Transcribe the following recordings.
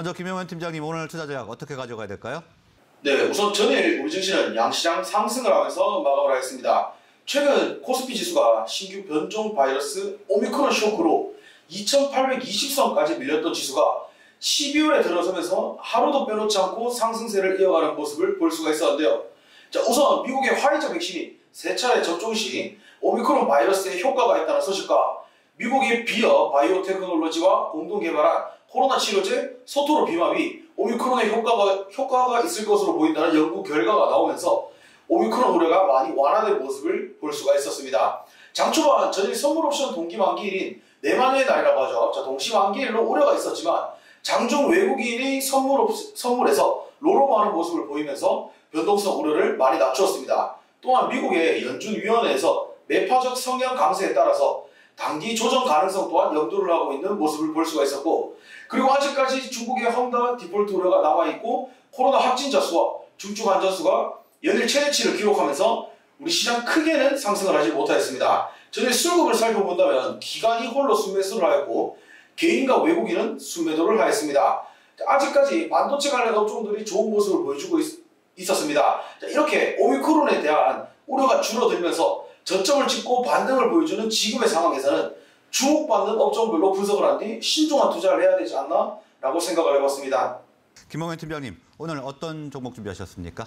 먼저 김영현 팀장님, 오늘 투자 전략 어떻게 가져가야 될까요? 네, 우선 전일 우리 증시는 양시장 상승을 하면서 마감을 하였습니다. 최근 코스피 지수가 신규 변종 바이러스 오미크론 쇼크로 2820선까지 밀렸던 지수가 12월에 들어서면서 하루도 빼놓지 않고 상승세를 이어가는 모습을 볼 수가 있었는데요. 자, 우선 미국의 화이자 백신이 3차례 접종 시 오미크론 바이러스에 효과가 있다는 소식과 미국의 비어 바이오테크놀로지와 공동 개발한 코로나 치료제 소토로비마비 오미크론에 효과가 있을 것으로 보인다는 연구 결과가 나오면서 오미크론 우려가 많이 완화된 모습을 볼 수가 있었습니다. 장 초반 전일 선물 옵션 동기 만기일인 내만의 날이라고 하죠. 자, 동시 만기일로 우려가 있었지만 장중 외국인이 선물에서 롤오버하는 모습을 보이면서 변동성 우려를 많이 낮추었습니다. 또한 미국의 연준위원회에서 매파적 성향 강세에 따라서 단기 조정 가능성 또한 염두를 하고 있는 모습을 볼 수가 있었고, 그리고 아직까지 중국의 황당한 디폴트 우려가 남아있고 코로나 확진자 수와 중증 환자 수가 연일 최대치를 기록하면서 우리 시장 크게는 상승을 하지 못하였습니다. 전일 수급을 살펴본다면 기관이 홀로 순매수를 하였고 개인과 외국인은 순매도를 하였습니다. 아직까지 반도체 관련 업종들이 좋은 모습을 보여주고 있었습니다. 이렇게 오미크론에 대한 우려가 줄어들면서 저점을 찍고 반등을 보여주는 지금의 상황에서는 주목받는 업종별로 분석을 한 뒤 신중한 투자를 해야 되지 않나 라고 생각을 해봤습니다. 김영현 팀장님, 오늘 어떤 종목 준비하셨습니까?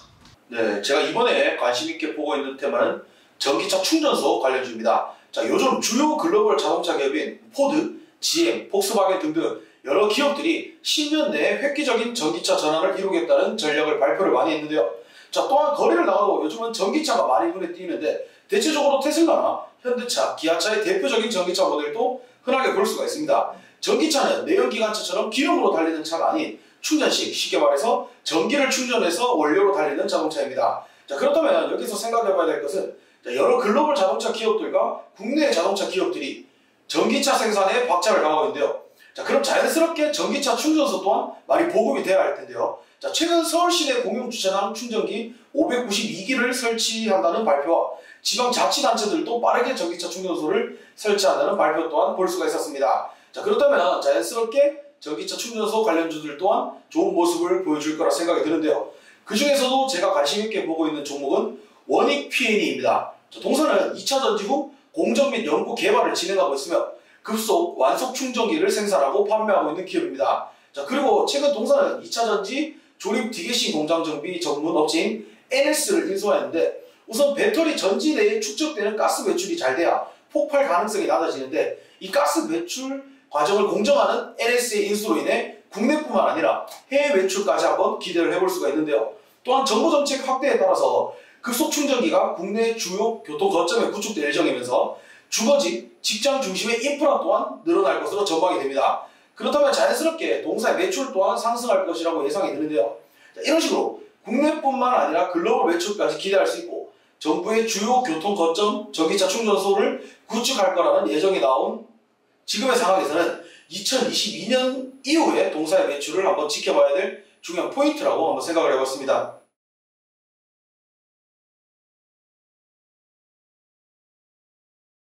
네, 제가 이번에 관심 있게 보고 있는 테마는 전기차 충전소 관련주입니다. 자, 요즘 주요 글로벌 자동차 기업인 포드, GM, 폭스바겐 등등 여러 기업들이 10년 내에 획기적인 전기차 전환을 이루겠다는 전략을 발표를 많이 했는데요. 자, 또한 거리를 나가도 요즘은 전기차가 많이 눈에 띄는데 대체적으로 테슬라나 현대차, 기아차의 대표적인 전기차 모델도 흔하게 볼 수가 있습니다. 전기차는 내연기관차처럼 기름으로 달리는 차가 아닌 충전식, 쉽게 말해서 전기를 충전해서 원료로 달리는 자동차입니다. 자, 그렇다면 여기서 생각해봐야 될 것은 여러 글로벌 자동차 기업들과 국내 자동차 기업들이 전기차 생산에 박차를 가하고 있는데요. 자, 그럼 자연스럽게 전기차 충전소 또한 많이 보급이 되어야 할 텐데요. 자, 최근 서울시내 공용주차장 충전기 592기를 설치한다는 발표와 지방자치단체들도 빠르게 전기차 충전소를 설치한다는 발표 또한 볼 수가 있었습니다. 자, 그렇다면 자연스럽게 전기차 충전소 관련주들 또한 좋은 모습을 보여줄 거라 생각이 드는데요. 그 중에서도 제가 관심 있게 보고 있는 종목은 원익 P&E입니다. 동사는 2차 전지 후 공정 및 연구 개발을 진행하고 있으며 급속 완속 충전기를 생산하고 판매하고 있는 기업입니다. 자, 그리고 최근 동사는 2차 전지 조립 디게싱 공장 정비 전문 업체인 NS를 인수하였는데, 우선 배터리 전지 내에 축적되는 가스 배출이 잘 돼야 폭발 가능성이 낮아지는데, 이 가스 배출 과정을 공정하는 NS의 인수로 인해 국내뿐만 아니라 해외 매출까지 한번 기대를 해볼 수가 있는데요. 또한 정부 정책 확대에 따라서 급속 충전기가 국내 주요 교통 거점에 구축될 예정이면서 주거지, 직장 중심의 인프라 또한 늘어날 것으로 전망이 됩니다. 그렇다면 자연스럽게 동사의 매출 또한 상승할 것이라고 예상이 드는데요. 자, 이런 식으로 국내뿐만 아니라 글로벌 매출까지 기대할 수 있고 정부의 주요 교통 거점 전기차 충전소를 구축할 거라는 예정이 나온 지금의 상황에서는 2022년 이후에 동사의 매출을 한번 지켜봐야 될 중요한 포인트라고 한번 생각을 해봤습니다.